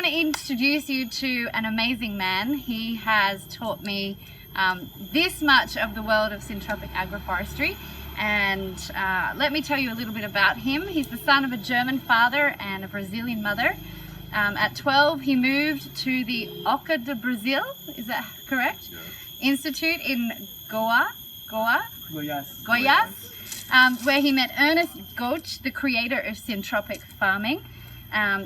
to introduce you to an amazing man. He has taught me this much of the world of syntropic agroforestry. And let me tell you a little bit about him. He's the son of a German father and a Brazilian mother. At 12, he moved to the Oca de Brazil, is that correct? Yeah. Institute in Goiás, where he met Ernest Goetsch, the creator of syntropic farming.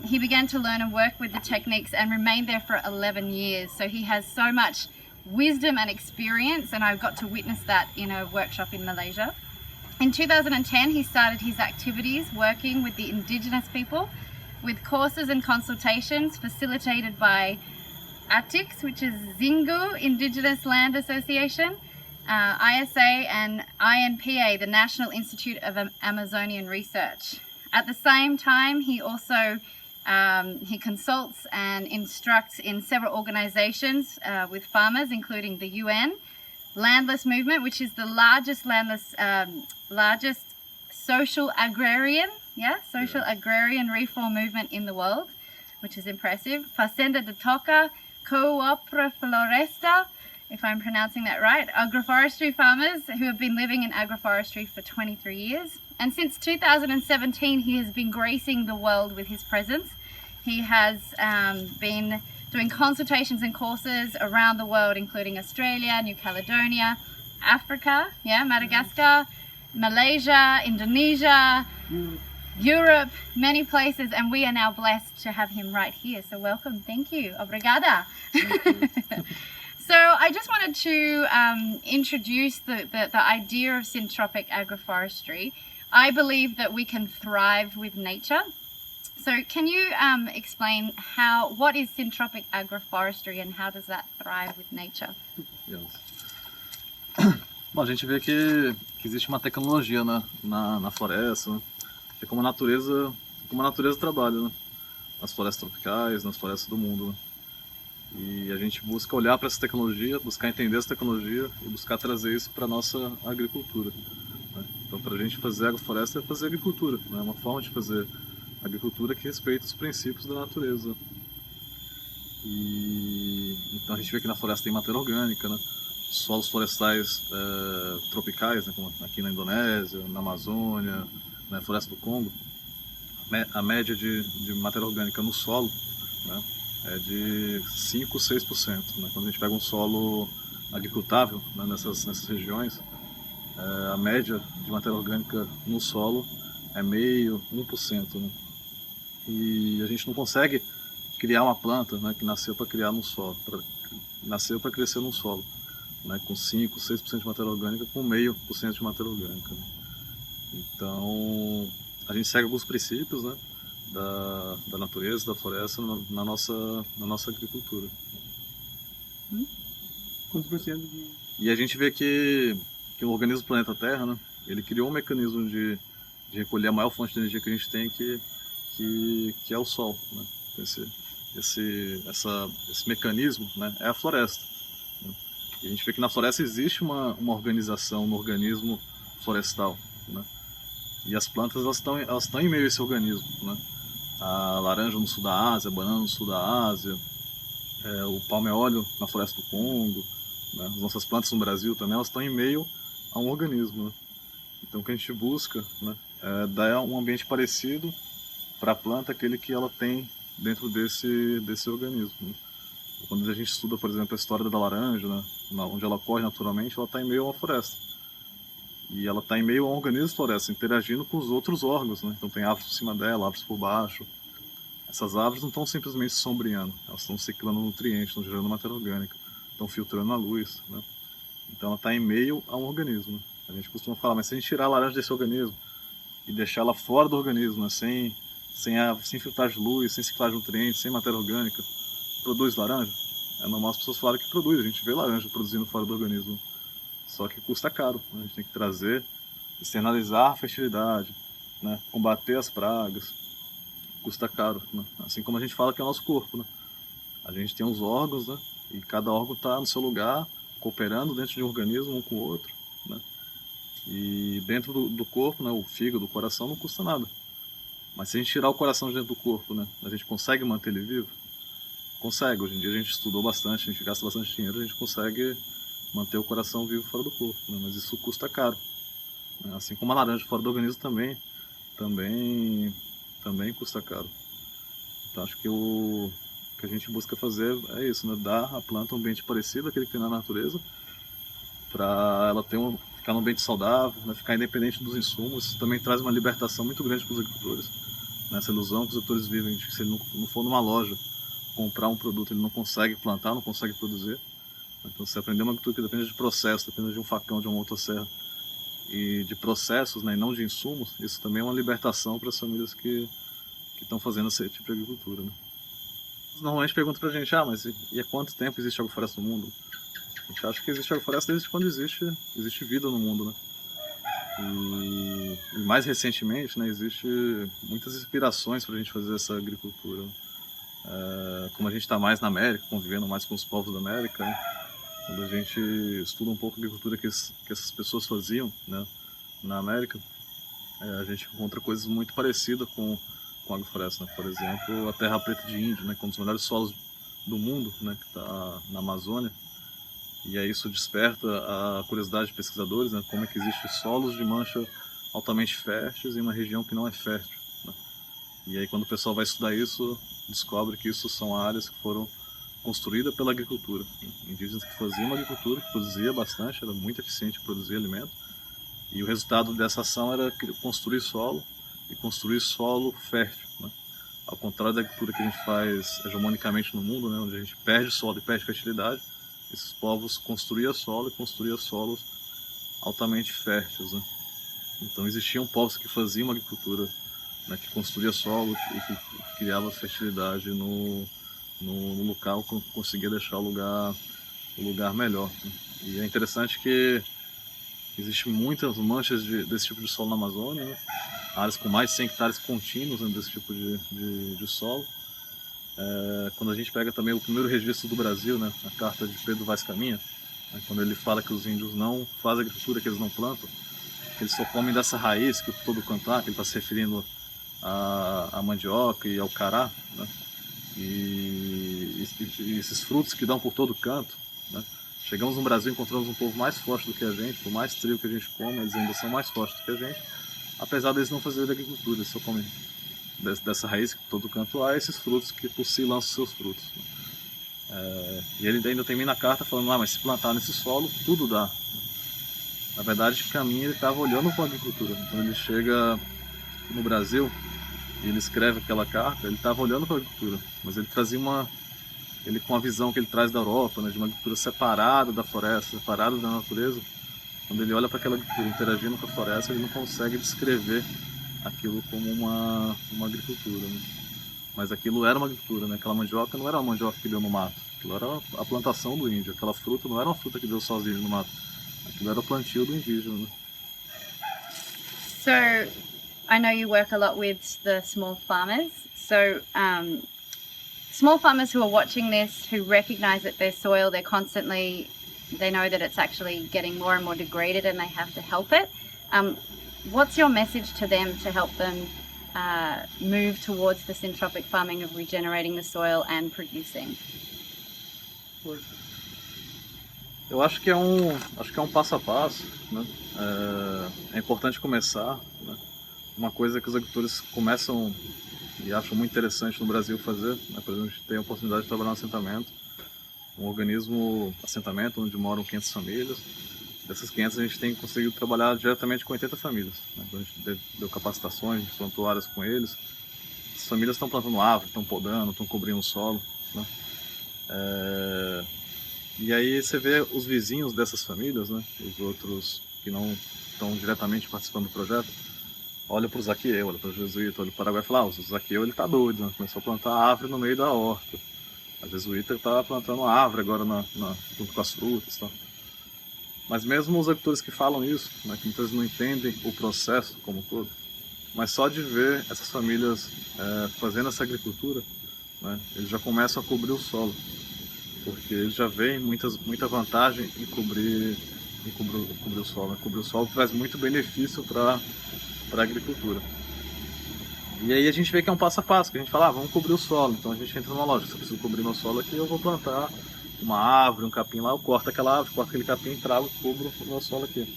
He began to learn and work with the techniques and remained there for 11 years. So he has so much wisdom and experience, and I got to witness that in a workshop in Malaysia. In 2010, he started his activities working with the indigenous people with courses and consultations facilitated by ATIX, which is Xingu Indigenous Land Association, ISA, and INPA, the National Institute of Amazonian Research. At the same time, he also he consults and instructs in several organizations with farmers, including the UN Landless Movement, which is the largest social agrarian reform movement in the world, which is impressive. Fazenda de Toca, Coopra Floresta, if I'm pronouncing that right, agroforestry farmers who have been living in agroforestry for 23 years. And since 2017, he has been gracing the world with his presence. He has been doing consultations and courses around the world, including Australia, New Caledonia, Africa, Madagascar, Malaysia, Indonesia, Europe, many places, and we are now blessed to have him right here. So welcome, thank you, obrigada. So I just wanted to introduce the idea of syntropic agroforestry. I believe that we can thrive with nature. So can you explain what is syntropic agroforestry and how does that thrive with nature? Bom, a gente vê que existe uma tecnologia na floresta, né? É como a natureza trabalha, né? Nas florestas tropicais, nas florestas do mundo, né? E a gente busca olhar para essa tecnologia, buscar entender essa tecnologia e buscar trazer isso para a nossa agricultura, né? Então, para a gente fazer agrofloresta é fazer agricultura, né? É uma forma de fazer agricultura que respeita os princípios da natureza. E então a gente vê que na floresta tem matéria orgânica, né? Solos florestais tropicais, né? Como aqui na Indonésia, na Amazônia, na floresta do Congo, a média de matéria orgânica no solo, né, é de 5, 6%. Né? Quando a gente pega um solo agricultável, né, nessas regiões, a média de matéria orgânica no solo é 0,5%. Né? E a gente não consegue criar uma planta, né, que nasceu para criar no solo, nasceu para crescer no solo, né, com 5, 6% de matéria orgânica, com 0,5% de matéria orgânica. Né? Então, a gente segue alguns princípios, né, da natureza, da floresta, na nossa agricultura. Quantos por cento? E a gente vê que o organismo do planeta Terra, né, ele criou um mecanismo de recolher a maior fonte de energia que a gente tem, que é o Sol. Né? Esse mecanismo, né, é a floresta. Né? E a gente vê que na floresta existe uma organização no organismo florestal. Né? E as plantas elas estão em meio a esse organismo, né? A laranja no sul da Ásia, a banana no sul da Ásia, o palmeóleo na floresta do Congo, né? As nossas plantas no Brasil também, elas estão em meio a um organismo. Né? Então o que a gente busca, né, é dar um ambiente parecido para a planta, aquele que ela tem dentro desse organismo. Né? Quando a gente estuda, por exemplo, a história da laranja, né, onde ela corre naturalmente, ela está em meio a uma floresta. E ela está em meio a um organismo de floresta, interagindo com os outros órgãos, né? Então tem árvores por cima dela, árvores por baixo. Essas árvores não estão simplesmente sombreando, elas estão ciclando nutrientes, estão gerando matéria orgânica, estão filtrando a luz, né? Então ela está em meio a um organismo. Né? A gente costuma falar, mas se a gente tirar a laranja desse organismo e deixar ela fora do organismo, né? sem filtragem de luz, sem ciclagem de nutrientes, sem matéria orgânica, produz laranja? É normal as pessoas falarem que produz, a gente vê laranja produzindo fora do organismo. Só que custa caro, né? A gente tem que trazer, externalizar a fertilidade, né? Combater as pragas, custa caro, né? Assim como a gente fala que é o nosso corpo, né? A gente tem os órgãos, né? E cada órgão está no seu lugar, cooperando dentro de um organismo, um com o outro, né? E dentro do corpo, né? O fígado, o coração não custa nada. Mas se a gente tirar o coração de dentro do corpo, né? A gente consegue manter ele vivo? consegue. Hoje em dia a gente estudou bastante, a gente gasta bastante dinheiro, a gente consegue manter o coração vivo fora do corpo, né? Mas isso custa caro, né? Assim como a laranja fora do organismo também custa caro. Então acho que o que a gente busca fazer é isso, né? Dar à planta um ambiente parecido àquele que tem na natureza, para ela ficar num ambiente saudável, né? Ficar independente dos insumos. Isso também traz uma libertação muito grande para os agricultores, né? Essa ilusão que os agricultores vivem de que se ele não for numa loja comprar um produto, ele não consegue plantar, não consegue produzir. Então, se aprender uma agricultura que depende de processo, depende de um facão, de uma motosserra e de processos, né, e não de insumos, isso também é uma libertação para as famílias que estão fazendo esse tipo de agricultura, né? Normalmente perguntam pra gente, mas e há quanto tempo existe agrofloresta no mundo? A gente acha que existe agrofloresta desde quando existe vida no mundo, né? E mais recentemente, né, existe muitas inspirações para a gente fazer essa agricultura. Como a gente está mais na América, convivendo mais com os povos da América, né? Quando a gente estuda um pouco a agricultura que essas pessoas faziam, né, na América, a gente encontra coisas muito parecidas com a agrofloresta, né? Por exemplo, a terra preta de índio, né, que é um dos melhores solos do mundo, né, que está na Amazônia. E aí isso desperta a curiosidade de pesquisadores, né, como é que existem solos de mancha altamente férteis em uma região que não é fértil, né? E aí quando o pessoal vai estudar isso, descobre que isso são áreas que foram construídas pela agricultura. Indígenas que faziam uma agricultura, que produzia bastante, era muito eficiente em produzir alimento. E o resultado dessa ação era construir solo, e construir solo fértil, né? Ao contrário da agricultura que a gente faz hegemonicamente no mundo, né, onde a gente perde solo e perde fertilidade, esses povos construíam solo e construíam solos altamente férteis, né? Então existiam povos que faziam uma agricultura, né, que construía solo e que criava fertilidade no local, conseguia deixar o lugar melhor, né? E é interessante que existem muitas manchas desse tipo de solo na Amazônia, né? Áreas com mais de 100 hectares contínuos, né, desse tipo de solo. Quando a gente pega também o primeiro registro do Brasil, né, a carta de Pedro Vaz Caminha, né, quando ele fala que os índios não fazem agricultura, que eles não plantam, que eles só comem dessa raiz que todo cantar, que ele está se referindo à mandioca e ao cará, né, e esses frutos que dão por todo canto, né. Chegamos no Brasil e encontramos um povo mais forte do que a gente, por mais trigo que a gente come, eles ainda são mais fortes do que a gente, apesar deles não fazerem agricultura, eles só comem dessa raiz que todo canto há, esses frutos que por si lançam seus frutos, né? E ele ainda termina a carta falando, mas se plantar nesse solo, tudo dá. Na verdade, Caminha ele estava olhando para a agricultura. Quando ele chega no Brasil e ele escreve aquela carta, ele estava olhando para a agricultura, mas ele trazia ele com a visão que ele traz da Europa, né, de uma agricultura separada da floresta, separada da natureza. Quando ele olha para aquela agricultura interagindo com a floresta, ele não consegue descrever aquilo como uma agricultura, né? Mas aquilo era uma agricultura, né? Aquela mandioca não era uma mandioca que deu no mato, aquilo era a plantação do índio. Aquela fruta não era uma fruta que deu sozinho no mato, aquilo era o plantio do indígena, né? So, I know you work a lot with the small farmers. So, small farmers who are watching this, who recognize that their soil, they know that it's actually getting more and more degraded and they have to help it. What's your message to them to help them move towards the syntropic farming of regenerating the soil and producing? Eu acho que é um passo a passo, né? É importante começar, né? Uma coisa que os agricultores começam e acham muito interessante no Brasil fazer, né? Por exemplo, a gente tem a oportunidade de trabalhar no assentamento, um assentamento onde moram 500 famílias. Dessas 500 a gente tem conseguido trabalhar diretamente com 80 famílias, né? Então a gente deu capacitações, a gente plantou áreas com eles. As famílias estão plantando árvore, estão podando, estão cobrindo o solo, né? E aí você vê os vizinhos dessas famílias, né? Os outros que não estão diretamente participando do projeto, olha para o Zaqueu, olha para o jesuíta, olha para o Paraguai e fala, o Zaqueu ele tá doido, né? Começou a plantar árvore no meio da horta. A jesuíta está plantando árvore agora junto com as frutas, tá? Mas mesmo os agricultores que falam isso, né, que muitas vezes não entendem o processo como um todo, mas só de ver essas famílias fazendo essa agricultura, né, eles já começam a cobrir o solo, porque eles já veem muita vantagem em cobrir o solo, né? Cobrir o solo traz muito benefício para a agricultura. E aí a gente vê que é um passo a passo, que a gente fala, vamos cobrir o solo. Então a gente entra numa loja, se eu preciso cobrir meu solo aqui, eu vou plantar uma árvore, um capim lá, eu corto aquela árvore, corto aquele capim, trago e cubro o meu solo aqui.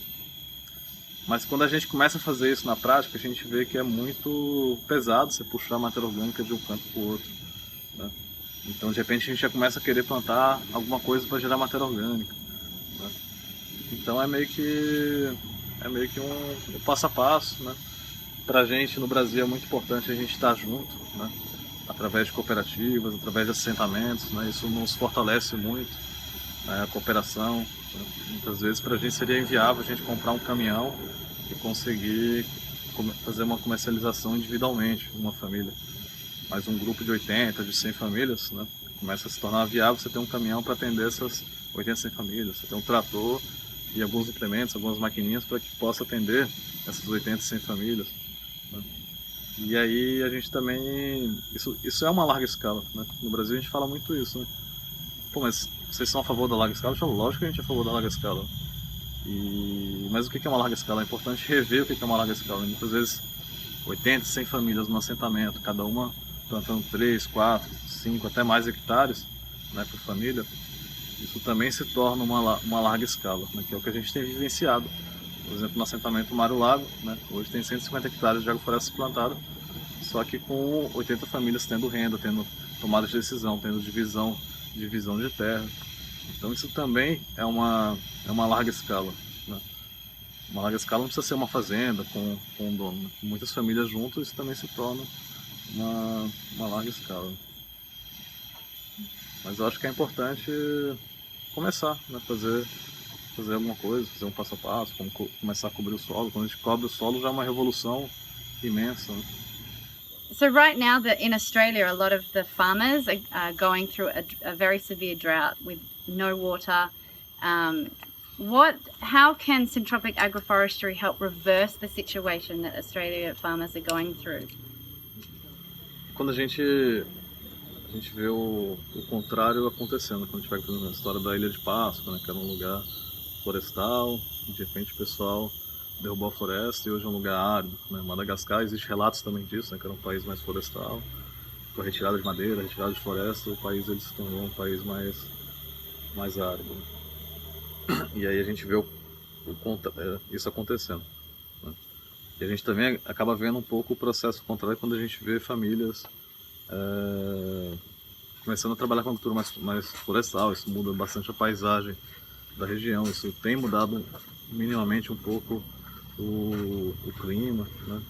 Mas quando a gente começa a fazer isso na prática, a gente vê que é muito pesado você puxar a matéria orgânica de um canto para o outro, né? Então de repente a gente já começa a querer plantar alguma coisa para gerar matéria orgânica, né? Então é meio que um passo a passo, né? Pra gente no Brasil é muito importante a gente estar junto, né? Através de cooperativas, através de assentamentos, né? Isso nos fortalece muito, né? A cooperação, né? Muitas vezes para a gente seria inviável a gente comprar um caminhão e conseguir fazer uma comercialização individualmente, uma família. Mas um grupo de 80, de 100 famílias, né? Começa a se tornar viável você ter um caminhão para atender essas 80, 100 famílias, você ter um trator e alguns implementos, algumas maquininhas para que possa atender essas 80, 100 famílias, né? E aí a gente também, isso é uma larga escala, né? No Brasil a gente fala muito isso, né? Pô, mas vocês são a favor da larga escala? Eu falo, lógico que a gente é a favor da larga escala. Mas o que é uma larga escala? É importante rever o que é uma larga escala. Muitas vezes 80, 100 famílias num assentamento, cada uma plantando 3, 4, 5, até mais hectares, né, por família. Isso também se torna uma larga escala, né, que é o que a gente tem vivenciado. Por exemplo, no assentamento Mário Lago, né, hoje tem 150 hectares de agrofloresta plantada, só que com 80 famílias tendo renda, tendo tomada de decisão, tendo divisão de terra. Então isso também é uma larga escala, né? Uma larga escala não precisa ser uma fazenda com um dono, né? Muitas famílias juntas, isso também se torna uma larga escala. Mas eu acho que é importante começar, né? Fazer alguma coisa, fazer um passo a passo, começar a cobrir o solo. Quando a gente cobre o solo já é uma revolução imensa, né? So right now, in Australia, a lot of the farmers are going through a very severe drought with no water. How can syntropic agroforestry help reverse the situation that Australia farmers are going through? Quando a gente vê o contrário acontecendo, quando a gente pega, por exemplo, a história da Ilha de Páscoa, né, que era um lugar florestal, de repente o pessoal derrubou a floresta e hoje é um lugar árido, né? Madagascar, existe relatos também disso, né, que era um país mais florestal, com a retirada de madeira, retirada de floresta, o país ele se tornou um país mais árido. E aí a gente vê isso acontecendo, né? E a gente também acaba vendo um pouco o processo contrário quando a gente vê famílias começando a trabalhar com agricultura mais florestal. Isso muda bastante a paisagem da região, isso tem mudado minimamente um pouco o clima, né?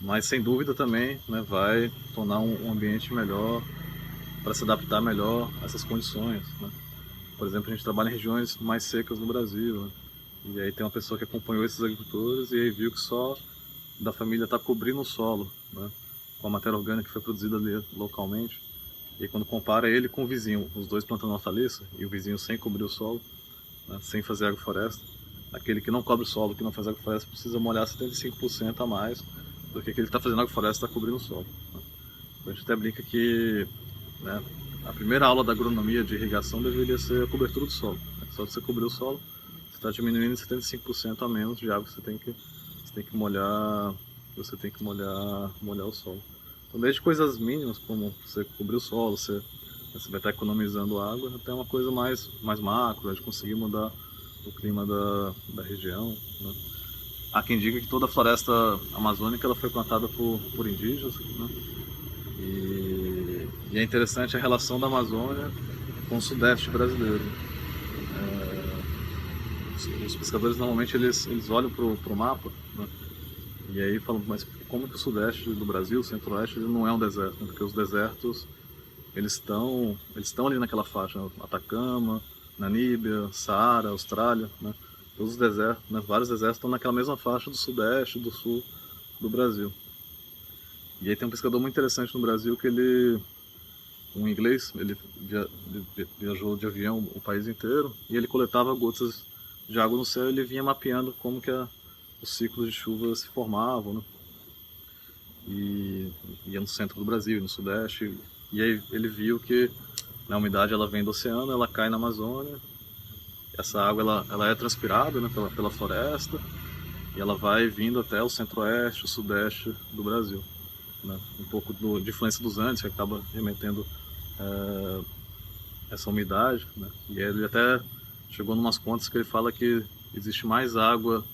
Mas sem dúvida também, né, vai tornar um ambiente melhor para se adaptar melhor a essas condições, né? Por exemplo, a gente trabalha em regiões mais secas no Brasil, né? E aí tem uma pessoa que acompanhou esses agricultores e aí viu que só da família está cobrindo o solo, né, com a matéria orgânica que foi produzida ali localmente. E aí, quando compara ele com o vizinho, os dois plantando hortaliça e o vizinho sem cobrir o solo, né, sem fazer agrofloresta, aquele que não cobre o solo, que não faz agrofloresta, precisa molhar 75% a mais do que aquele que está fazendo agrofloresta está cobrindo o solo, né? Então a gente até brinca que, né, a primeira aula da agronomia de irrigação deveria ser a cobertura do solo, né? Só de você cobrir o solo, você está diminuindo 75% a menos de água que você tem que molhar o solo. Então, desde coisas mínimas, como você cobrir o solo, você vai estar economizando água, até uma coisa mais macro, de conseguir mudar o clima da região, né? Há quem diga que toda a floresta amazônica ela foi plantada por indígenas, né? E é interessante a relação da Amazônia com o sudeste brasileiro. Os pescadores normalmente eles olham para o mapa, né? E aí falam, mas como que o sudeste do Brasil, o centro-oeste, ele não é um deserto, né? Porque os desertos eles estão ali naquela faixa, né? Atacama, Namíbia, Saara, Austrália, né? Todos os desertos, né? Vários desertos estão naquela mesma faixa do sudeste, do sul do Brasil. E aí tem um pescador muito interessante no Brasil que um inglês, ele viajou de avião o país inteiro e ele coletava gotas de água no céu e ele vinha mapeando como que os ciclos de chuva se formavam, né? E ia no centro do Brasil, no sudeste, e aí ele viu que a umidade ela vem do oceano, ela cai na Amazônia, essa água ela é transpirada, né, pela floresta e ela vai vindo até o centro-oeste, o sudeste do Brasil. né? Um pouco de influência dos Andes, que acaba remetendo essa umidade, né? E ele até chegou em umas contas que ele fala que existe mais água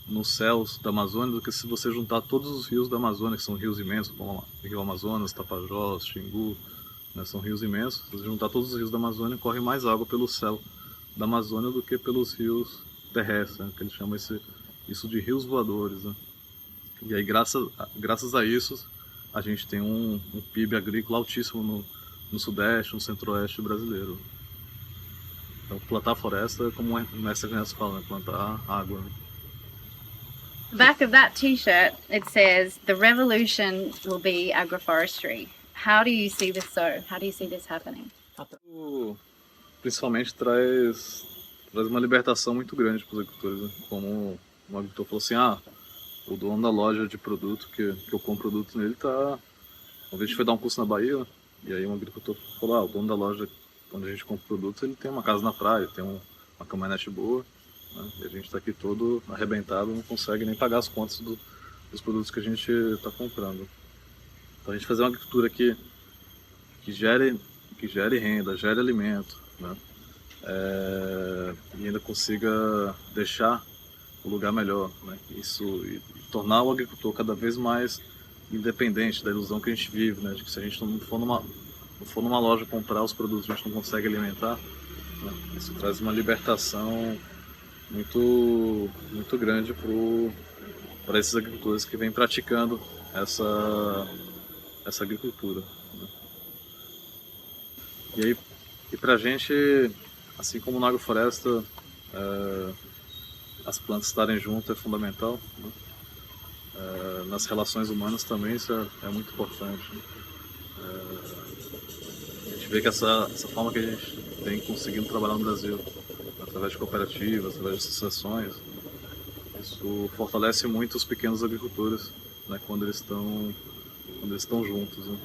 nos céus da Amazônia do que se você juntar todos os rios da Amazônia, que são rios imensos, como o Rio Amazonas, Tapajós, Xingu, né? São rios imensos. Se você juntar todos os rios da Amazônia, corre mais água pelo céu da Amazônia do que pelos rios terrestres, né? Que eles chamam isso de rios voadores, né? E aí, graças a isso, a gente tem um PIB agrícola altíssimo no Sudeste, no Centro-Oeste brasileiro. Então, plantar floresta é como o mestre Ernesto fala, né? Plantar água, né? The back of that t-shirt, it says, "The revolution will be agroforestry." How do you see this How do you see this happening? Principalmente traz uma libertação muito grande para os agricultores, né? Como um agricultor falou assim, o dono da loja de produto, que eu compro produto nele, tá... Uma vez a gente foi dar um curso na Bahia, né? E aí um agricultor falou, o dono da loja onde a gente compra produtos, ele tem uma casa na praia, tem uma caminhonete boa, né? E a gente está aqui todo arrebentado, não consegue nem pagar as contas dos produtos que a gente está comprando. Então a gente fazer uma agricultura que gere renda, gere alimento, né? E ainda consiga deixar o lugar melhor, né? Isso, e tornar o agricultor cada vez mais independente da ilusão que a gente vive, né? De que se a gente não for numa loja comprar os produtos, a gente não consegue alimentar, né? Isso traz uma libertação muito, muito grande para esses agricultores que vêm praticando essa agricultura, né? E para a gente, assim como na agrofloresta, as plantas estarem juntas é fundamental, né? Nas relações humanas também isso é muito importante, né? A gente vê que essa forma que a gente tem conseguindo trabalhar no Brasil, através de cooperativas, através de associações, isso fortalece muito os pequenos agricultores, né, quando eles estão juntos, né?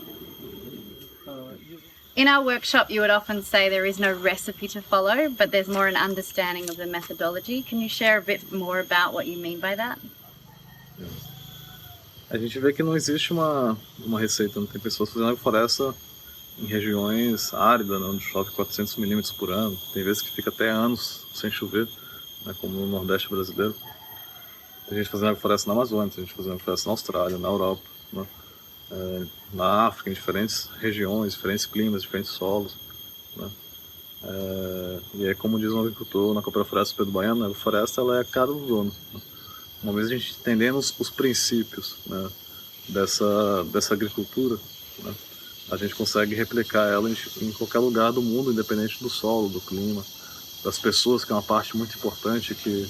In our workshop, you would often say there is no recipe to follow, but there's more an understanding of the methodology. Can you share a bit more about what you mean by that? A gente vê que não existe uma receita, não tem pessoas fazendo agrofloresta em regiões áridas, né, onde chove 400 milímetros por ano. Tem vezes que fica até anos sem chover, né, como no Nordeste brasileiro. Tem gente fazendo agrofloresta na Amazônia, tem gente fazendo agrofloresta na Austrália, na Europa, né, na África, em diferentes regiões, diferentes climas, diferentes solos, né. E aí, como diz um agricultor na Cooperativa Floresta Pedro Baiano, a agrofloresta ela é a cara do dono, né. Uma vez a gente entendendo os princípios, né, dessa agricultura, né, a gente consegue replicar ela em qualquer lugar do mundo, independente do solo, do clima, das pessoas, que é uma parte muito importante que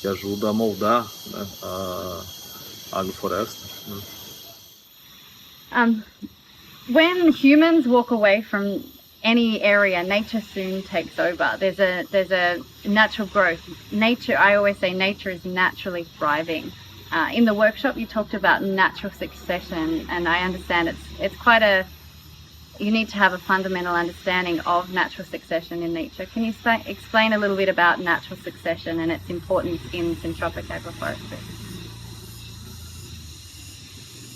ajuda a moldar, né, a agrofloresta, né. When humans walk away from any area, nature soon takes over. There's a natural growth. Nature, I always say nature is naturally thriving. In the workshop you talked about natural succession, and I understand it's quite you need to have a fundamental understanding of natural succession in nature. Can you explain a little bit about natural succession and its importance in syntropic agroforestry?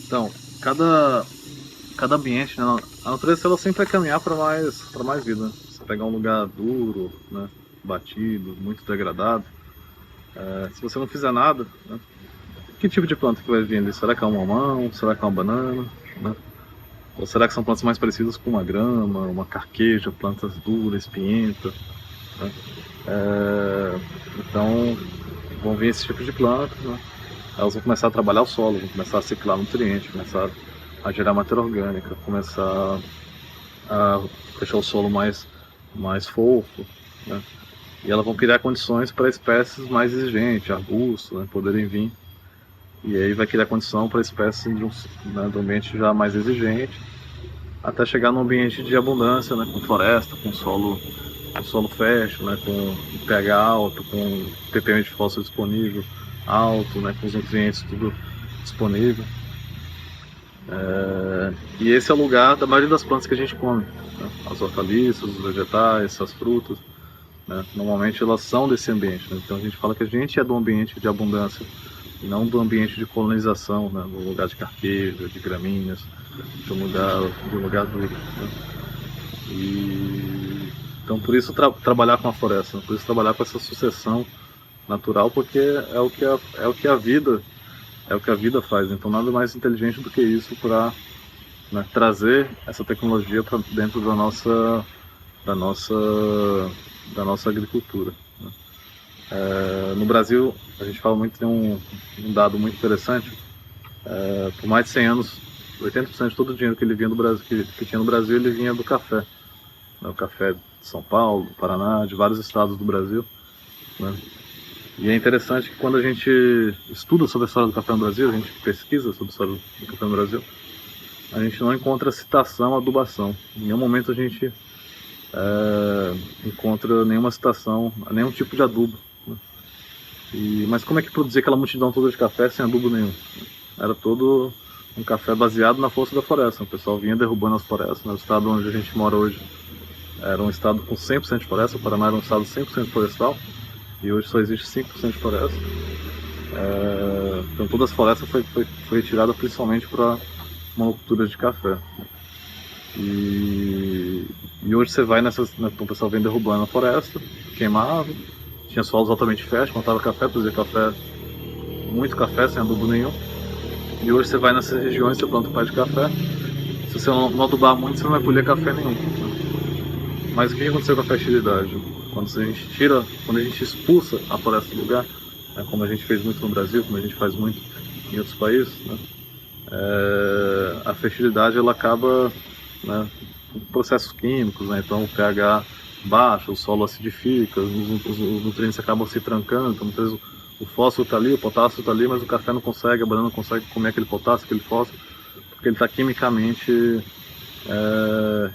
Então, cada ambiente, né, a natureza ela sempre vai caminhar para mais vida, né? Você pegar um lugar duro, né, batido, muito degradado, se você não fizer nada, né, que tipo de planta que vai vir ali? Será que é um mamão? Será que é uma banana? Né? Ou será que são plantas mais parecidas com uma grama, uma carqueja, plantas duras, espinhentas, né? Então vão vir esse tipo de planta, né? Elas vão começar a trabalhar o solo, vão começar a ciclar nutrientes, começar a gerar matéria orgânica, começar a deixar o solo mais fofo, né? E elas vão criar condições para espécies mais exigentes, arbustos, né, poderem vir. E aí vai criar condição para espécies de um ambiente já mais exigente, até chegar num ambiente de abundância, né, com floresta, com solo fértil, né, com pH alto, com ppm de fósforo disponível alto, né, com os nutrientes tudo disponível. E esse é o lugar da maioria das plantas que a gente come, né? As hortaliças, os vegetais, as frutas, né? Normalmente elas são desse ambiente, né? Então a gente fala que a gente é do ambiente de abundância e não do ambiente de colonização, né? Do lugar de carqueja, de gramíneas, de um lugar duro. Né? Então por isso trabalhar com a floresta, né? Por isso trabalhar com essa sucessão natural, porque é o que a vida faz. Então nada mais inteligente do que isso para, né, trazer essa tecnologia para dentro da nossa agricultura. Né? No Brasil, a gente fala muito, tem um dado muito interessante, por mais de 100 anos, 80% de todo o dinheiro que ele vinha do Brasil, que tinha no Brasil, ele vinha do café. Né? O café de São Paulo, do Paraná, de vários estados do Brasil. Né? E é interessante que quando a gente estuda sobre a história do café no Brasil, a gente pesquisa sobre a história do café no Brasil, a gente não encontra citação à adubação. Em nenhum momento a gente encontra nenhuma citação a nenhum tipo de adubo. Né? Mas como é que produzia aquela multidão toda de café sem adubo nenhum? Era todo um café baseado na força da floresta. O pessoal vinha derrubando as florestas. Né? O estado onde a gente mora hoje era um estado com 100% de floresta. O Paraná era um estado 100% florestal. E hoje só existe 5% de floresta. Então toda a floresta foi retirada principalmente para monocultura de café. E hoje você vai o pessoal vem derrubando a floresta, queimava, tinha solos altamente férteis, plantava café, produzia café, muito café, sem adubo nenhum. E hoje você vai nessas regiões, você planta um pé de café, se você não adubar muito, você não vai colher café nenhum. Mas o que aconteceu com a fertilidade? Quando a gente expulsa a floresta do lugar, né, como a gente fez muito no Brasil, como a gente faz muito em outros países, né, a fertilidade ela acaba, né, com processos químicos, né, então o pH baixa, o solo acidifica, os nutrientes acabam se trancando, então muitas vezes o fósforo está ali, o potássio está ali, mas o café não consegue, a banana não consegue comer aquele potássio, aquele fósforo, porque ele está quimicamente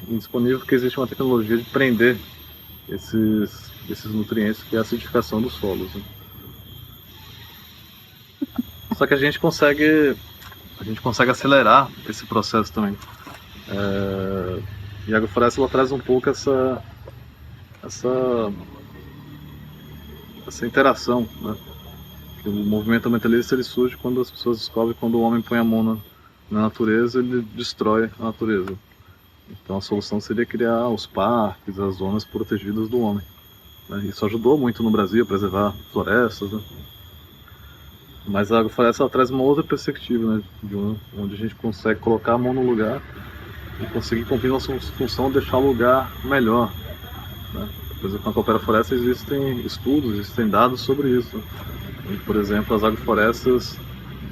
indisponível, porque existe uma tecnologia de prender esses nutrientes, que é a acidificação dos solos. Né? Só que a gente consegue acelerar esse processo também. E a agrofloresta ela traz um pouco essa interação, né? Que o movimento ambientalista ele surge quando as pessoas descobrem que quando o homem põe a mão na natureza, ele destrói a natureza. Então a solução seria criar os parques, as zonas protegidas do homem. Né? Isso ajudou muito no Brasil a preservar florestas. Né? Mas a agrofloresta ela traz uma outra perspectiva, né? Onde a gente consegue colocar a mão no lugar e conseguir cumprir nossa função de deixar o lugar melhor. Né? Por exemplo, na Coopera Floresta existem estudos, existem dados sobre isso. E, por exemplo, as agroflorestas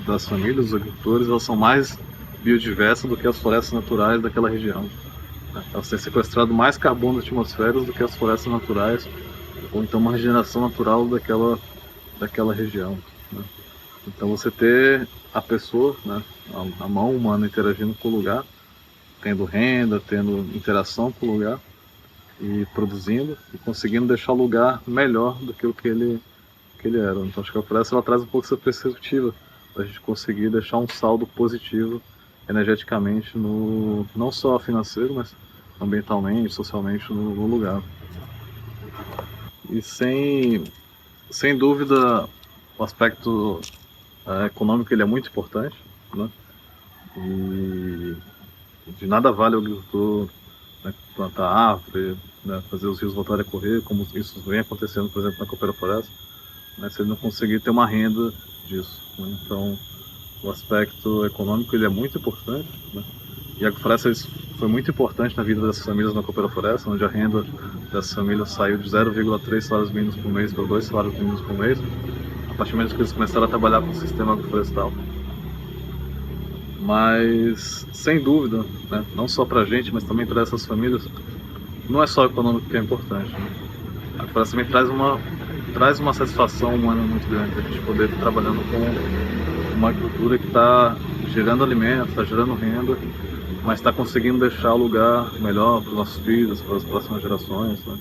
das famílias, dos agricultores, elas são mais biodiversas do que as florestas naturais daquela região. Elas têm sequestrado mais carbono da atmosfera do que as florestas naturais, ou então uma regeneração natural daquela região. Né? Então você ter a pessoa, né, a mão humana interagindo com o lugar, tendo renda, tendo interação com o lugar, e produzindo, e conseguindo deixar o lugar melhor do que o que ele era. Então acho que a floresta ela traz um pouco essa perspectiva, para a gente conseguir deixar um saldo positivo energeticamente, não só financeiro, mas ambientalmente, socialmente no lugar. E sem dúvida o aspecto econômico ele é muito importante, né? E de nada vale o agricultor, né, plantar árvore, né, fazer os rios voltarem a correr, como isso vem acontecendo, por exemplo, na Coopera Floresta, né, se ele não conseguir ter uma renda disso. Né? Então o aspecto econômico ele é muito importante, né? E a agrofloresta foi muito importante na vida dessas famílias na Coopera Floresta, onde a renda dessas famílias saiu de 0,3 salários mínimos por mês para 2 salários mínimos por mês, a partir do momento que eles começaram a trabalhar com o sistema agroflorestal. Mas, sem dúvida, né, não só para a gente, mas também para essas famílias, não é só o econômico que é importante. Né? A agrofloresta também traz uma satisfação humana muito grande, a gente poder estar trabalhando com uma agricultura que está gerando alimento, está gerando renda, mas está conseguindo deixar o lugar melhor para os nossos filhos, para as próximas gerações. Né?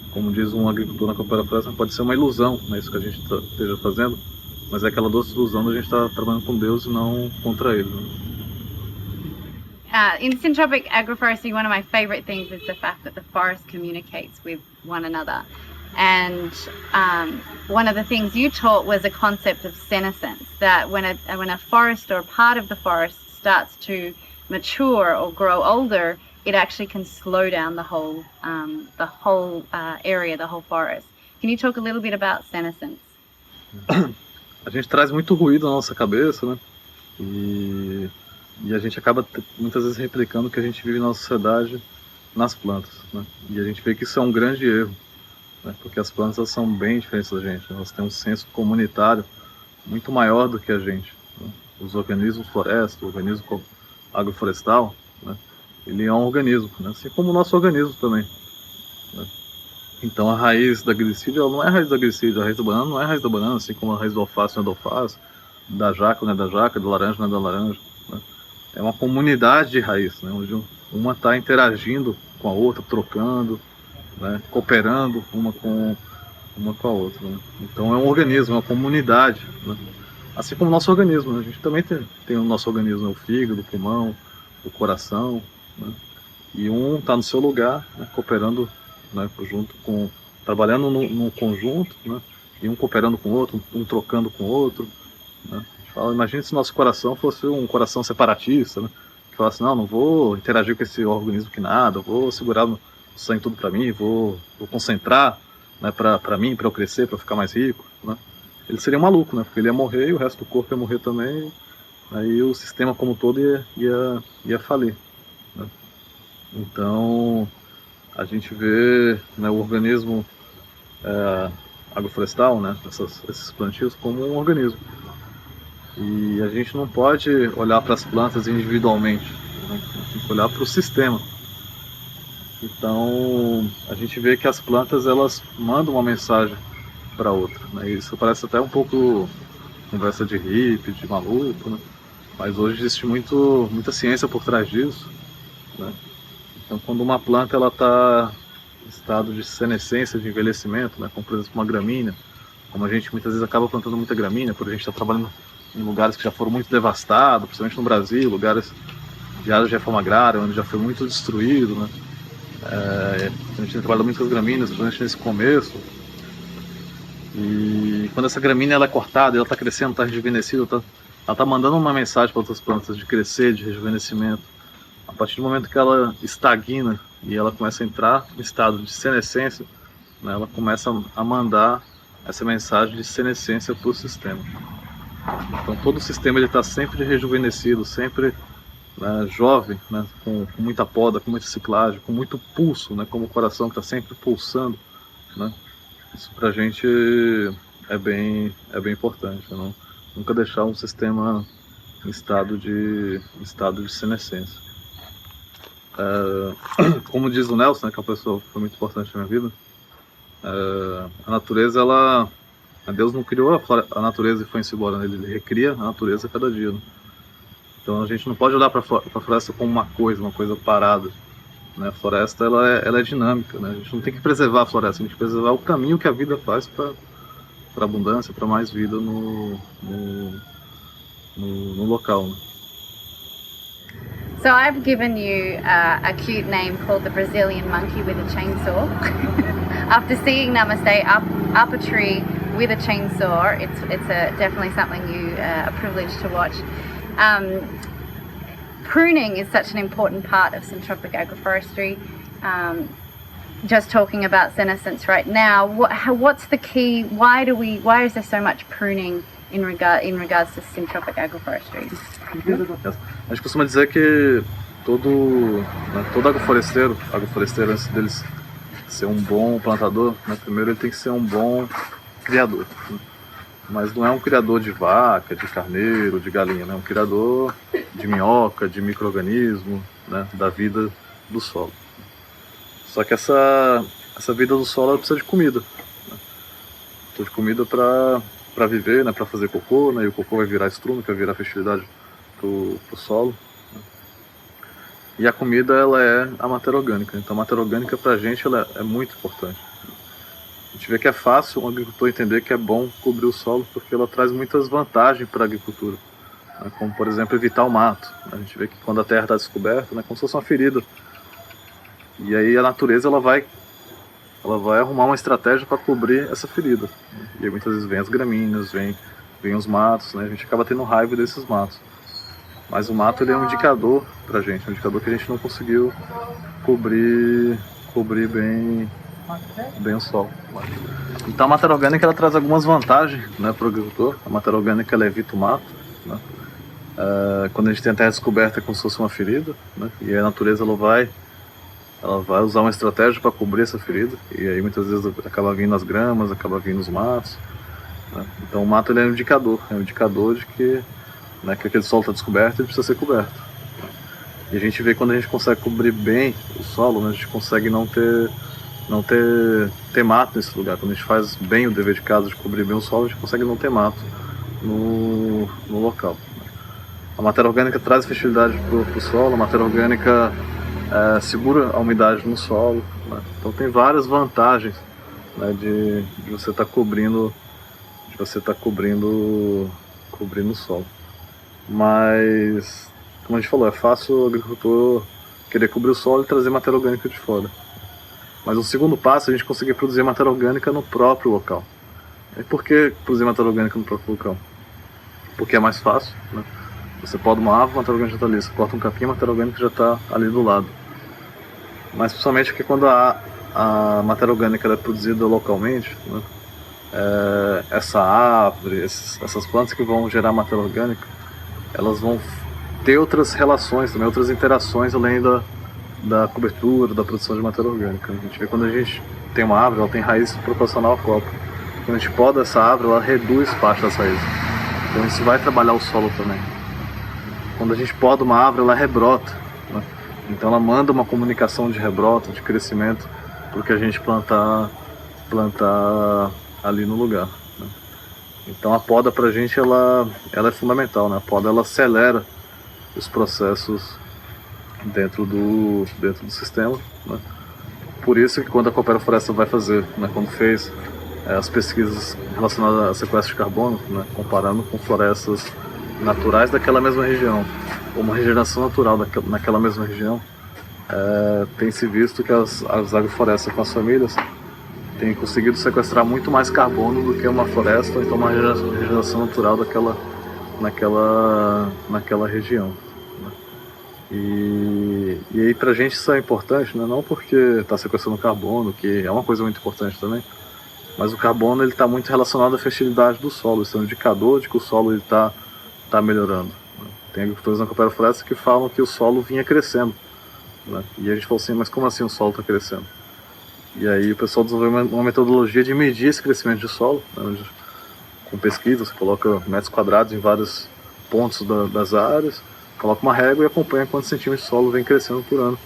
Como diz um agricultor na Coopera Floresta, pode ser uma ilusão, né, isso que a gente esteja fazendo, mas é aquela doce ilusão da gente estar trabalhando com Deus e não contra Ele. Né? In syntropic agroforestry, one of my favorite things is the fact that the forest communicates with one another. And one of the things you taught was a concept of senescence, that when a forest or part of the forest starts to mature or grow older, it actually can slow down the whole area, the whole forest. Can you talk a little bit about senescence? A gente traz muito ruído na nossa cabeça, né? E a gente acaba muitas vezes replicando o que a gente vive na sociedade nas plantas, né? E a gente vê que isso é um grande erro, né? Porque as plantas elas são bem diferentes da gente, elas têm um senso comunitário muito maior do que a gente, né? Os organismos florestos, o organismo agroflorestal, né? Ele é um organismo, né? Assim como o nosso organismo também, né? Então a raiz da glicídia ela não é a raiz da glicídia, a raiz da banana não é a raiz da banana, assim como a raiz do alface não é da alface, da jaca não é da jaca, da laranja não é da laranja, né? É uma comunidade de raiz, né? Onde uma está interagindo com a outra, trocando, né? Cooperando uma com a outra, né? Então é um organismo, é uma comunidade, né? Assim como o nosso organismo, né? A gente também tem o nosso organismo, né? O fígado, o pulmão, o coração, né? E um está no seu lugar, né? Cooperando, né? Trabalhando num conjunto, né? E um cooperando com o outro, um trocando com o outro, né? A gente fala, imagina se nosso coração fosse um coração separatista, né? Que falasse, não vou interagir com esse organismo que nada, vou segurar o sangue tudo para mim, vou concentrar, né? Para mim, para eu crescer, para ficar mais rico, né? Ele seria maluco, né? Porque ele ia morrer e o resto do corpo ia morrer também, aí o sistema como um todo ia falir, né? Então a gente vê, né, o organismo agroflorestal, né, esses plantios como um organismo. E a gente não pode olhar para as plantas individualmente, né? A gente tem que olhar para o sistema. Então a gente vê que as plantas elas mandam uma mensagem para outra, né? Isso parece até um pouco conversa de hippie, de maluco, né? Mas hoje existe muita ciência por trás disso, né? Então quando uma planta ela está em estado de senescência, de envelhecimento, né? Como por exemplo uma gramínea, como a gente muitas vezes acaba plantando muita gramínea, porque a gente está trabalhando em lugares que já foram muito devastados, principalmente no Brasil, lugares de áreas de reforma agrária, onde já foi muito destruído, né? A gente trabalha muito com as gramíneas, principalmente nesse começo. E quando essa gramínea ela é cortada, ela está crescendo, está rejuvenescida, ela está mandando uma mensagem para outras plantas de crescer, de rejuvenescimento. A partir do momento que ela estagna e ela começa a entrar no estado de senescência, né, ela começa a mandar essa mensagem de senescência para o sistema. Então todo o sistema está sempre rejuvenescido, sempre, né, jovem, né, com muita poda, com muita ciclagem, com muito pulso, né, como o coração que está sempre pulsando, né. Isso para a gente é bem importante, né? Nunca deixar um sistema em estado de senescência. Como diz o Nelson, né, que é uma pessoa que foi muito importante na minha vida, a natureza, Deus não criou a natureza e foi embora, né? Ele recria a natureza a cada dia, né? Então a gente não pode olhar para a floresta como uma coisa parada, né? A floresta ela é dinâmica, né? A gente não tem que preservar a floresta, a gente tem que preservar o caminho que a vida faz para abundância, para mais vida no local, né? So I've given you a cute name called the Brazilian monkey with a chainsaw. After seeing Namaste up a tree with a chainsaw, it's definitely something a privilege to watch. Pruning is such an important part of syntropic agroforestry. Just talking about senescence right now, what's the key? Why is there so much pruning in regards to syntropic agroforestry? A gente costuma dizer que todo agrofloresteiro, antes deles ser um bom plantador, né, primeiro ele tem que ser um bom criador, né? Mas não é um criador de vaca, de carneiro, de galinha, né? É um criador de minhoca, de micro-organismo, né? Da vida do solo. Só que essa vida do solo ela precisa de comida, né? Precisa de comida para viver, né? Para fazer cocô, né? E o cocô vai virar estrume, que vai virar fertilidade pro solo, né? E a comida ela é a matéria orgânica. Então a matéria orgânica para a gente ela é muito importante. A gente vê que é fácil o agricultor entender que é bom cobrir o solo porque ela traz muitas vantagens para a agricultura, né? Como por exemplo evitar o mato. A gente vê que quando a terra está descoberta, né, como se fosse uma ferida, e aí a natureza ela vai ela vai arrumar uma estratégia para cobrir essa ferida. E aí muitas vezes vem as gramíneas, vem os matos, né? A gente acaba tendo raiva desses matos. Mas o mato ele é um indicador pra gente, um indicador que a gente não conseguiu cobrir bem o solo. Então a matéria orgânica ela traz algumas vantagens, né, para o agricultor. A matéria orgânica ela evita o mato, né? Quando a gente tem a terra descoberta é como se fosse uma ferida, né? E a natureza ela vai usar uma estratégia para cobrir essa ferida. E aí muitas vezes acaba vindo as gramas, acaba vindo os matos, né? Então o mato ele é um indicador de que, né, que aquele solo está descoberto e precisa ser coberto. E a gente vê quando a gente consegue cobrir bem o solo, né, a gente consegue não ter mato nesse lugar. Quando a gente faz bem o dever de casa de cobrir bem o solo, a gente consegue não ter mato no local. A matéria orgânica traz fertilidade para o solo, a matéria orgânica segura a umidade no solo, né? Então tem várias vantagens, né, de você estar cobrindo o solo. Mas, como a gente falou, é fácil o agricultor querer cobrir o solo e trazer matéria orgânica de fora. Mas o segundo passo é a gente conseguir produzir matéria orgânica no próprio local. E por que produzir matéria orgânica no próprio local? Porque é mais fácil, né? Você poda uma árvore, a matéria orgânica já está ali. Você corta um capim, a matéria orgânica já está ali do lado. Mas principalmente porque quando a matéria orgânica é produzida localmente, né, essa árvore, essas plantas que vão gerar matéria orgânica, elas vão ter outras relações também, outras interações além da cobertura, da produção de matéria orgânica. A gente vê quando a gente tem uma árvore, ela tem raiz proporcional à copa. Quando a gente poda essa árvore, ela reduz parte das raízes. Então isso vai trabalhar o solo também. Quando a gente poda uma árvore, ela rebrota, né? Então ela manda uma comunicação de rebrota, de crescimento, para o que a gente plantar ali no lugar, né? Então a poda para a gente ela é fundamental, né? A poda ela acelera os processos dentro do sistema, né? Por isso que quando a Coopera Floresta vai fazer, né, quando fez as pesquisas relacionadas a sequestro de carbono, né, comparando com florestas naturais daquela mesma região, ou uma regeneração natural naquela mesma região, tem se visto que as agroflorestas com as famílias têm conseguido sequestrar muito mais carbono do que uma floresta ou então uma regeneração natural naquela região, né? E aí pra gente isso é importante, né? Não porque está sequestrando carbono, que é uma coisa muito importante também, mas o carbono ele está muito relacionado à fertilidade do solo. Isso é um indicador de que o solo está melhorando, né? Tem agricultores na Coopera Floresta que falam que o solo vinha crescendo, né? E a gente falou assim, mas como assim o solo está crescendo? E aí o pessoal desenvolveu uma metodologia de medir esse crescimento de solo, né? Com pesquisa, você coloca metros quadrados em vários pontos das áreas, coloca uma régua e acompanha quantos centímetros de solo vem crescendo por ano.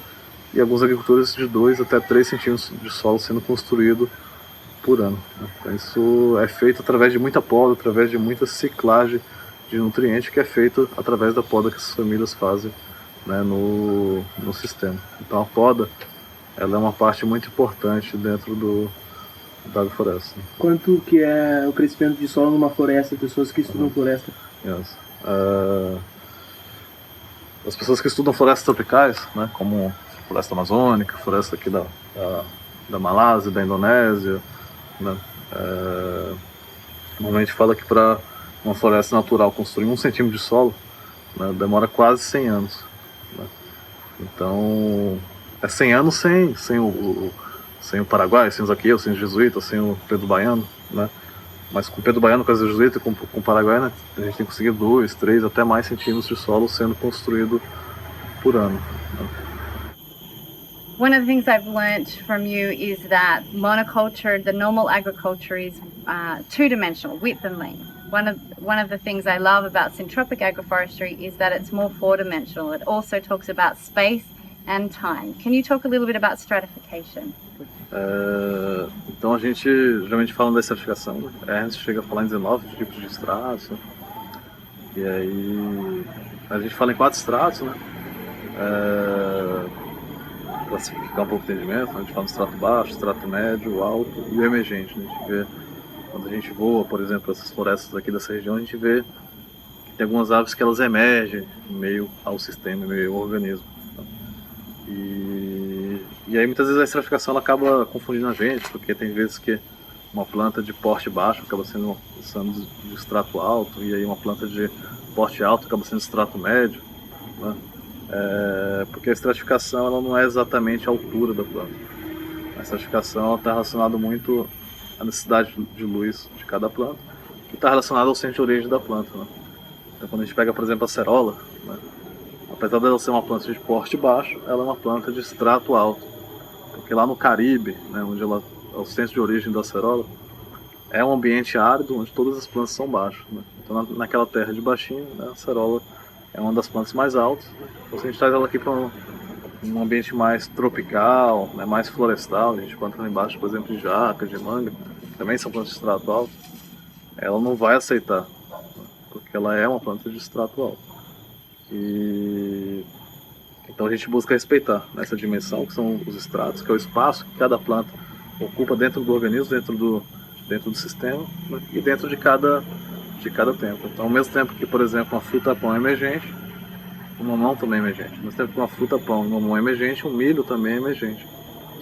E alguns agricultores de 2 até 3 centímetros de solo sendo construído por ano, né? Então isso é feito através de muita poda, através de muita ciclagem de nutrientes, que é feito através da poda que as famílias fazem, né, no sistema. Então a poda ela é uma parte muito importante dentro da agrofloresta. Quanto que é o crescimento de solo numa floresta, pessoas que estudam floresta? Yes. As pessoas que estudam florestas tropicais, né, como floresta amazônica, floresta aqui da Malásia, da Indonésia, né, normalmente fala que para uma floresta natural construir 1 centímetro de solo, né, demora quase 100 anos, né? Então é 100 anos sem o Paraguai, sem os Aqueus, sem os jesuítas, sem o Pedro Baiano, né? Mas com o Pedro Baiano, com os jesuítas e com o Paraguai, né, a gente tem conseguido 2, 3, até mais centímetros de solo sendo construído por ano, né? One of the things I've learnt from you is that monoculture, the normal agriculture, is two-dimensional, width and length. One of the things I love about syntropic agroforestry is that it's more four-dimensional. It also talks about space and time. Can you talk a little bit about stratification? Então a gente geralmente fala da estratificação, né? A gente chega a falar em 19 tipos de estratos, né? E aí a gente fala em 4 estratos, né? Para simplificar um pouco o entendimento, né? A gente fala no estrato baixo, estrato médio, o alto e o emergente, né? A gente vê, quando a gente voa, por exemplo, essas florestas aqui dessa região, a gente vê que tem algumas árvores que elas emergem em meio ao sistema, em meio ao organismo, né? E E aí muitas vezes a estratificação ela acaba confundindo a gente, porque tem vezes que uma planta de porte baixo acaba sendo de extrato alto, e aí uma planta de porte alto acaba sendo extrato médio, né? Porque a estratificação ela não é exatamente a altura da planta. A estratificação está relacionada muito à necessidade de luz de cada planta, que está relacionada ao centro de origem da planta, né? Então quando a gente pega, por exemplo, a cerola, né? Apesar dela ser uma planta de porte baixo, ela é uma planta de extrato alto, porque lá no Caribe, né, onde ela é o centro de origem da acerola, é um ambiente árido onde todas as plantas são baixas, né? Então naquela terra de baixinho, né, a acerola é uma das plantas mais altas. Então se a gente traz ela aqui para um ambiente mais tropical, né, mais florestal, a gente planta lá embaixo, por exemplo, de jaca, de manga, que também são plantas de extrato alto, ela não vai aceitar, né, porque ela é uma planta de extrato alto. Então a gente busca respeitar essa dimensão, que são os estratos, que é o espaço que cada planta ocupa dentro do organismo, dentro do sistema, né, e dentro de cada tempo. Então, ao mesmo tempo que, por exemplo, uma fruta-pão é emergente, o mamão também é emergente. Ao mesmo tempo que uma fruta-pão e um mamão é emergente, um milho também é emergente.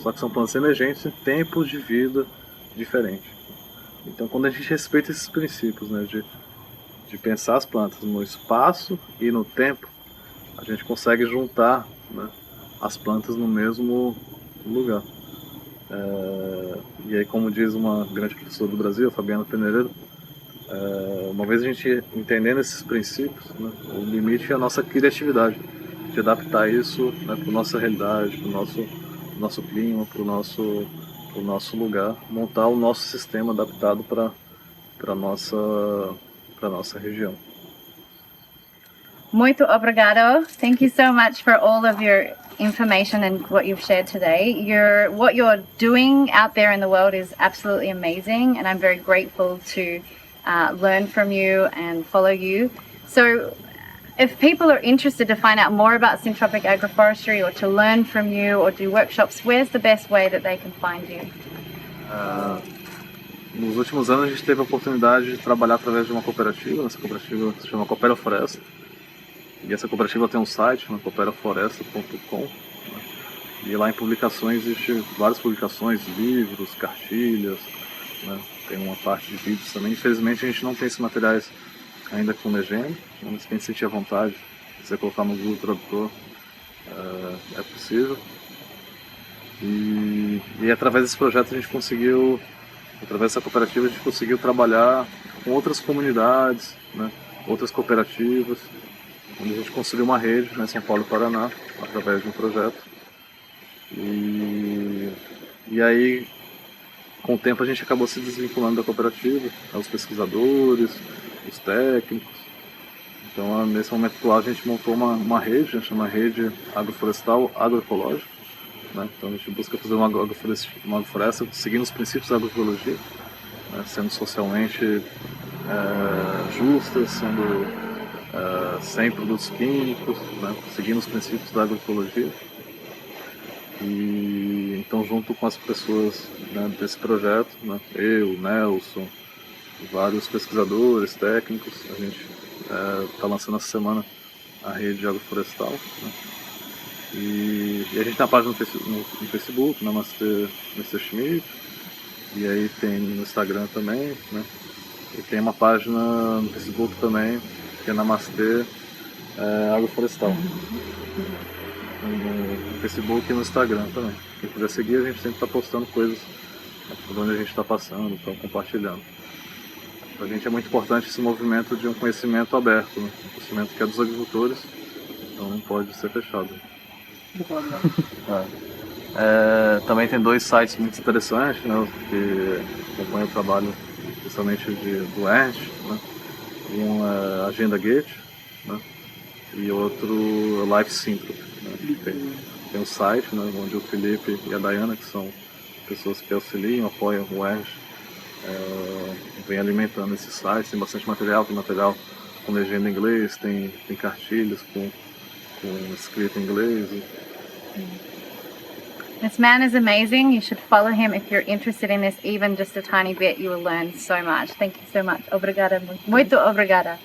Só que são plantas emergentes em tempos de vida diferentes. Então, quando a gente respeita esses princípios, né, de pensar as plantas no espaço e no tempo, a gente consegue juntar, né, as plantas no mesmo lugar. E aí, como diz uma grande professora do Brasil, a Fabiana Peneireiro, uma vez a gente entendendo esses princípios, né, o limite é a nossa criatividade, de adaptar isso, né, para a nossa realidade, para o nosso clima, para o nosso lugar, montar o nosso sistema adaptado para a nossa região. Muito obrigado. Thank you so much for all of your information and what you've shared today. What you're doing out there in the world is absolutely amazing, and I'm very grateful to learn from you and follow you. So if people are interested to find out more about Syntropic Agroforestry or to learn from you or do workshops, where's the best way that they can find you? Nos últimos anos a gente teve a oportunidade de trabalhar através de uma cooperativa. Essa cooperativa se chama Coopera Floresta. E essa cooperativa tem um site, cooperafloresta.com, né? E lá em publicações existem várias publicações, livros, cartilhas, né? Tem uma parte de vídeos também. Infelizmente a gente não tem esses materiais ainda com legenda, mas quem sentir a vontade, se você colocar no Google Tradutor, é possível. E através desse projeto a gente conseguiu, através dessa cooperativa a gente conseguiu trabalhar com outras comunidades, né? Outras cooperativas, onde a gente construiu uma rede, né, em São Paulo e Paraná, através de um projeto. E aí, com o tempo, a gente acabou se desvinculando da cooperativa, os pesquisadores, os técnicos. Então, nesse momento atual, a gente montou uma rede, a gente chama Rede Agroflorestal Agroecológica, né? Então, a gente busca fazer uma agrofloresta seguindo os princípios da agroecologia, né, sendo socialmente justa, sendo sem produtos químicos, né, seguindo os princípios da agroecologia. E então, junto com as pessoas, né, desse projeto, né, eu, Nelson, vários pesquisadores, técnicos, a gente está lançando essa semana a rede agroflorestal, né, e a gente tem a página no Facebook, Namastê Mr. Schmidt, e aí tem no Instagram também, né, e tem uma página no Facebook também, que é Namastê Agroflorestal, no Facebook e no Instagram também. Quem quiser seguir, a gente sempre está postando coisas, né, por onde a gente está passando, está compartilhando. Para a gente é muito importante esse movimento de um conhecimento aberto, né? Um conhecimento que é dos agricultores, então não pode ser fechado. Também tem dois sites muito interessantes, né, que acompanham o trabalho especialmente do Ernst, né? Um é Agenda Gate, né? E outro Life Syntrop, né? Tem um site, né, onde o Felipe e a Dayana, que são pessoas que auxiliam, apoiam o Ernst, vem alimentando esse site. Tem bastante material, tem material com legenda em inglês, tem cartilhas com escrita em inglês. This man is amazing. You should follow him if you're interested in this, even just a tiny bit. You will learn so much. Thank you so much. Obrigada. Muito obrigada.